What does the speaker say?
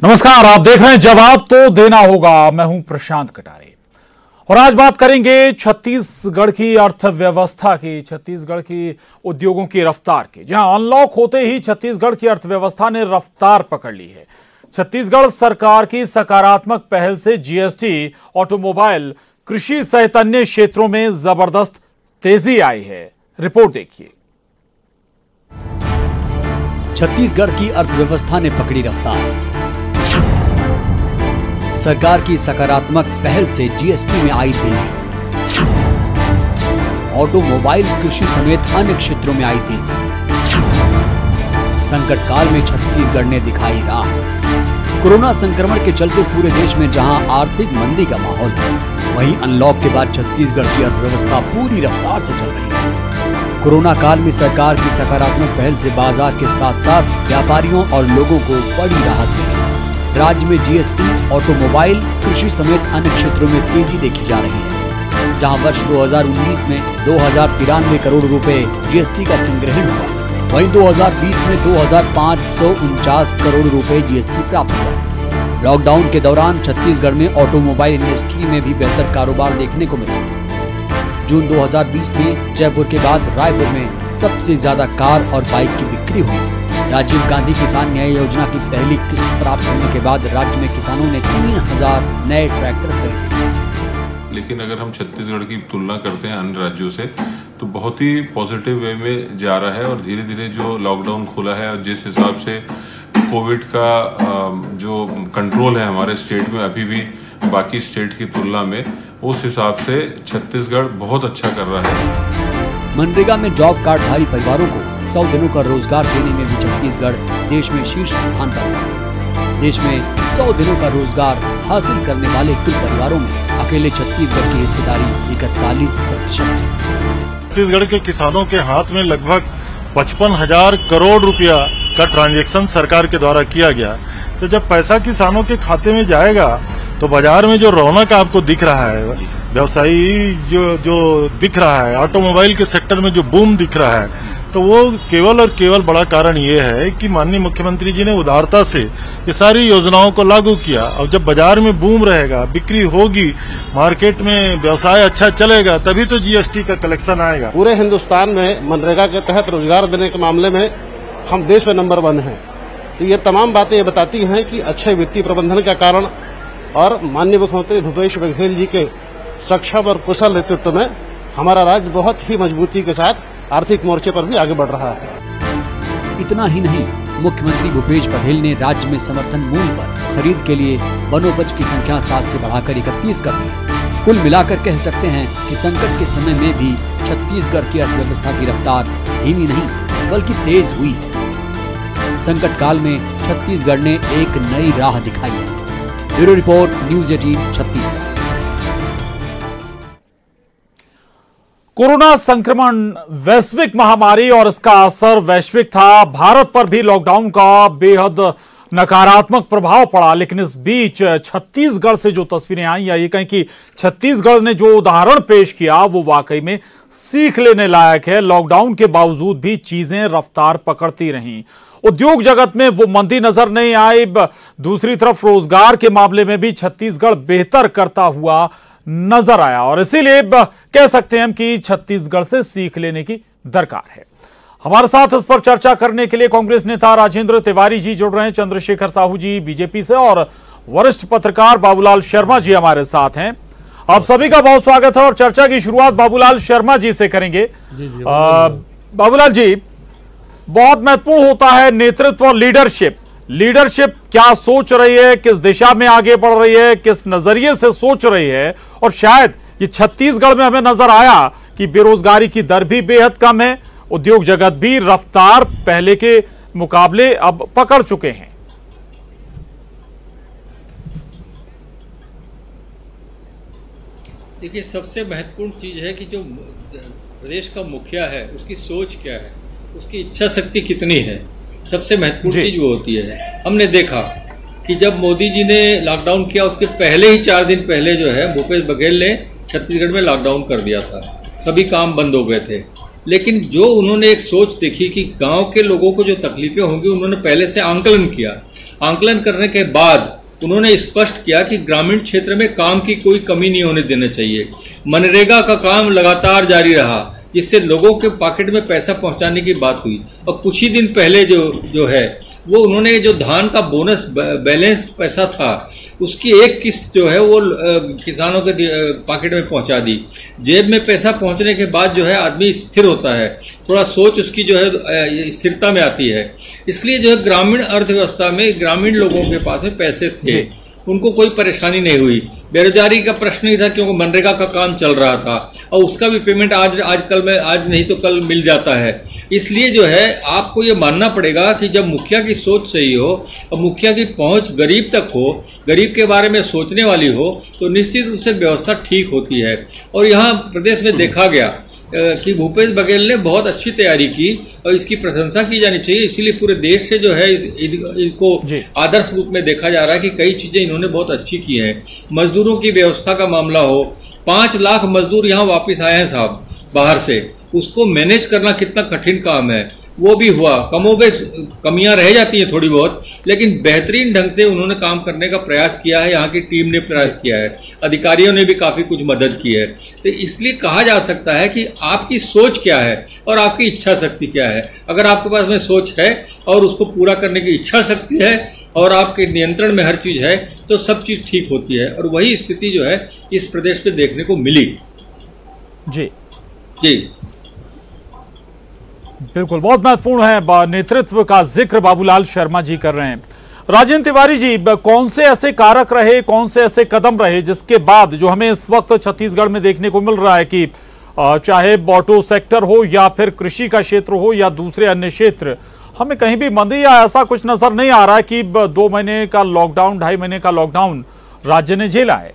नमस्कार, आप देख रहे हैं जवाब तो देना होगा। मैं हूं प्रशांत कटारे और आज बात करेंगे छत्तीसगढ़ की अर्थव्यवस्था की, छत्तीसगढ़ की उद्योगों की रफ्तार की। जहां अनलॉक होते ही छत्तीसगढ़ की अर्थव्यवस्था ने रफ्तार पकड़ ली है। छत्तीसगढ़ सरकार की सकारात्मक पहल से जीएसटी, ऑटोमोबाइल, कृषि सहित अन्य क्षेत्रों में जबरदस्त तेजी आई है। रिपोर्ट देखिए। छत्तीसगढ़ की अर्थव्यवस्था ने पकड़ी रफ्तार। सरकार की सकारात्मक पहल से जीएसटी में आई तेजी, ऑटोमोबाइल, कृषि समेत अन्य क्षेत्रों में आई तेजी। संकट काल में छत्तीसगढ़ ने दिखाई राह। कोरोना संक्रमण के चलते पूरे देश में जहां आर्थिक मंदी का माहौल है, वहीं अनलॉक के बाद छत्तीसगढ़ की अर्थव्यवस्था पूरी रफ्तार से चल रही है। कोरोना काल में सरकार की सकारात्मक पहल से बाजार के साथ साथ व्यापारियों और लोगों को बड़ी राहत मिली। राज्य में जीएसटी, ऑटोमोबाइल, कृषि समेत अन्य क्षेत्रों में तेजी देखी जा रही है। जहां वर्ष 2019 में 2093 करोड़ रुपए जीएसटी का संग्रहण हुआ, वहीं 2020 में 2549 करोड़ रुपए जीएसटी प्राप्त हुआ। लॉकडाउन के दौरान छत्तीसगढ़ में ऑटोमोबाइल इंडस्ट्री में भी बेहतर कारोबार देखने को मिला। जून 2020 में जयपुर के बाद रायपुर में सबसे ज्यादा कार और बाइक की बिक्री हुई। राजीव गांधी किसान न्याय योजना की पहली किस्त प्राप्त होने के बाद राज्य में किसानों ने 3000 नए ट्रैक्टर खरीदे। लेकिन अगर हम छत्तीसगढ़ की तुलना करते हैं अन्य राज्यों से, तो बहुत ही पॉजिटिव वे में जा रहा है। और धीरे धीरे जो लॉकडाउन खुला है और जिस हिसाब से कोविड का जो कंट्रोल है हमारे स्टेट में अभी भी बाकी स्टेट की तुलना में, उस हिसाब से छत्तीसगढ़ बहुत अच्छा कर रहा है। मनरेगा में जॉब कार्डधारी परिवारों को 100 दिनों का रोजगार देने में भी छत्तीसगढ़ देश में शीर्ष स्थान पर है। देश में 100 दिनों का रोजगार हासिल करने वाले कुल परिवारों में अकेले छत्तीसगढ़ की हिस्सेदारी 41% है। छत्तीसगढ़ के किसानों के हाथ में लगभग 55,000 करोड़ रुपया का ट्रांजैक्शन सरकार के द्वारा किया गया। तो जब पैसा किसानों के खाते में जाएगा तो बाजार में जो रौनक आपको दिख रहा है, व्यवसायी जो दिख रहा है, ऑटोमोबाइल के सेक्टर में जो बूम दिख रहा है, तो वो केवल और केवल बड़ा कारण ये है कि माननीय मुख्यमंत्री जी ने उदारता से ये सारी योजनाओं को लागू किया। और जब बाजार में बूम रहेगा, बिक्री होगी, मार्केट में व्यवसाय अच्छा चलेगा, तभी तो जीएसटी का कलेक्शन आएगा। पूरे हिंदुस्तान में मनरेगा के तहत रोजगार देने के मामले में हम देश में नंबर 1 हैं। तो ये तमाम बातें ये बताती हैं कि अच्छे वित्तीय प्रबंधन का कारण और माननीय मुख्यमंत्री भूपेश बघेल जी के सक्षम और कुशल नेतृत्व में हमारा राज्य बहुत ही मजबूती के साथ आर्थिक मोर्चे पर भी आगे बढ़ रहा है। इतना ही नहीं, मुख्यमंत्री भूपेश बघेल ने राज्य में समर्थन मूल्य पर खरीद के लिए वनोपज की संख्या 7 से बढ़ाकर 31 कर दी। कुल मिलाकर कह सकते हैं कि संकट के समय में भी छत्तीसगढ़ की अर्थव्यवस्था की रफ्तार धीमी नहीं बल्कि तेज हुई है। संकट काल में छत्तीसगढ़ ने एक नई राह दिखाई है। Bureau report, news 18 Chhattisgarh. Corona संक्रमण वैश्विक महामारी और इसका असर वैश्विक था। भारत पर भी लॉकडाउन का बेहद नकारात्मक प्रभाव पड़ा, लेकिन इस बीच छत्तीसगढ़ से जो तस्वीरें आई, या ये कहें कि छत्तीसगढ़ ने जो उदाहरण पेश किया वो वाकई में सीख लेने लायक है। लॉकडाउन के बावजूद भी चीजें रफ्तार पकड़ती रहीं। उद्योग जगत में वो मंदी नजर नहीं आई। दूसरी तरफ रोजगार के मामले में भी छत्तीसगढ़ बेहतर करता हुआ नजर आया और इसीलिए कह सकते हैं कि छत्तीसगढ़ से सीख लेने की दरकार है। हमारे साथ इस पर चर्चा करने के लिए कांग्रेस नेता राजेंद्र तिवारी जी जुड़ रहे हैं, चंद्रशेखर साहू जी बीजेपी से और वरिष्ठ पत्रकार बाबूलाल शर्मा जी हमारे साथ हैं। आप सभी का बहुत स्वागत है और चर्चा की शुरुआत बाबूलाल शर्मा जी से करेंगे। बाबूलाल जी, बहुत महत्वपूर्ण होता है नेतृत्व और लीडरशिप क्या सोच रही है, किस दिशा में आगे बढ़ रही है, किस नजरिए से सोच रही है। और शायद ये छत्तीसगढ़ में हमें नजर आया कि बेरोजगारी की दर भी बेहद कम है, उद्योग जगत भी रफ्तार पहले के मुकाबले अब पकड़ चुके हैं। देखिए, सबसे महत्वपूर्ण चीज है कि जो प्रदेश का मुखिया है उसकी सोच क्या है, उसकी इच्छा शक्ति कितनी है। सबसे महत्वपूर्ण चीज वो होती है। हमने देखा कि जब मोदी जी ने लॉकडाउन किया उसके पहले ही 4 दिन पहले जो है भूपेश बघेल ने छत्तीसगढ़ में लॉकडाउन कर दिया था। सभी काम बंद हो गए थे, लेकिन जो उन्होंने एक सोच देखी कि गांव के लोगों को जो तकलीफें होंगी उन्होंने पहले से आंकलन किया आंकलन करने के बाद उन्होंने स्पष्ट किया कि ग्रामीण क्षेत्र में काम की कोई कमी नहीं होने देना चाहिए। मनरेगा का काम लगातार जारी रहा, जिससे लोगों के पॉकेट में पैसा पहुंचाने की बात हुई। और कुछ ही दिन पहले जो है वो उन्होंने जो धान का बोनस बैलेंस पैसा था उसकी एक किस्त जो है वो किसानों के पॉकेट में पहुंचा दी। जेब में पैसा पहुंचने के बाद जो है आदमी स्थिर होता है, थोड़ा सोच उसकी जो है स्थिरता में आती है। इसलिए जो है ग्रामीण अर्थव्यवस्था में ग्रामीण लोगों के पास में पैसे थे, उनको कोई परेशानी नहीं हुई। बेरोजगारी का प्रश्न नहीं था क्योंकि मनरेगा का काम चल रहा था और उसका भी पेमेंट आज नहीं तो कल मिल जाता है। इसलिए जो है आपको ये मानना पड़ेगा कि जब मुखिया की सोच सही हो और मुखिया की पहुंच गरीब तक हो, गरीब के बारे में सोचने वाली हो, तो निश्चित रूप से व्यवस्था ठीक होती है। और यहाँ प्रदेश में देखा गया कि भूपेश बघेल ने बहुत अच्छी तैयारी की और इसकी प्रशंसा की जानी चाहिए। इसीलिए पूरे देश से जो है इनको आदर्श रूप में देखा जा रहा है कि कई चीजें इन्होंने बहुत अच्छी की हैं। मजदूरों की व्यवस्था का मामला हो, 5 लाख मजदूर यहाँ वापस आए हैं साहब बाहर से, उसको मैनेज करना कितना कठिन काम है, वो भी हुआ। कमोबेश कमियां रह जाती हैं थोड़ी बहुत, लेकिन बेहतरीन ढंग से उन्होंने काम करने का प्रयास किया है। यहाँ की टीम ने प्रयास किया है, अधिकारियों ने भी काफी कुछ मदद की है। तो इसलिए कहा जा सकता है कि आपकी सोच क्या है और आपकी इच्छा शक्ति क्या है। अगर आपके पास में सोच है और उसको पूरा करने की इच्छा शक्ति है और आपके नियंत्रण में हर चीज है तो सब चीज ठीक होती है। और वही स्थिति जो है इस प्रदेश में देखने को मिली। जी जी बिल्कुल, बहुत महत्वपूर्ण है। नेतृत्व का जिक्र बाबूलाल शर्मा जी कर रहे हैं। राजेंद्र तिवारी जी, कौन से ऐसे कारक रहे, कौन से ऐसे कदम रहे जिसके बाद जो हमें इस वक्त छत्तीसगढ़ में देखने को मिल रहा है कि चाहे ऑटो सेक्टर हो या फिर कृषि का क्षेत्र हो या दूसरे अन्य क्षेत्र, हमें कहीं भी मंदी या ऐसा कुछ नजर नहीं आ रहा है कि 2 महीने का लॉकडाउन, 2.5 महीने का लॉकडाउन राज्य ने झेला है।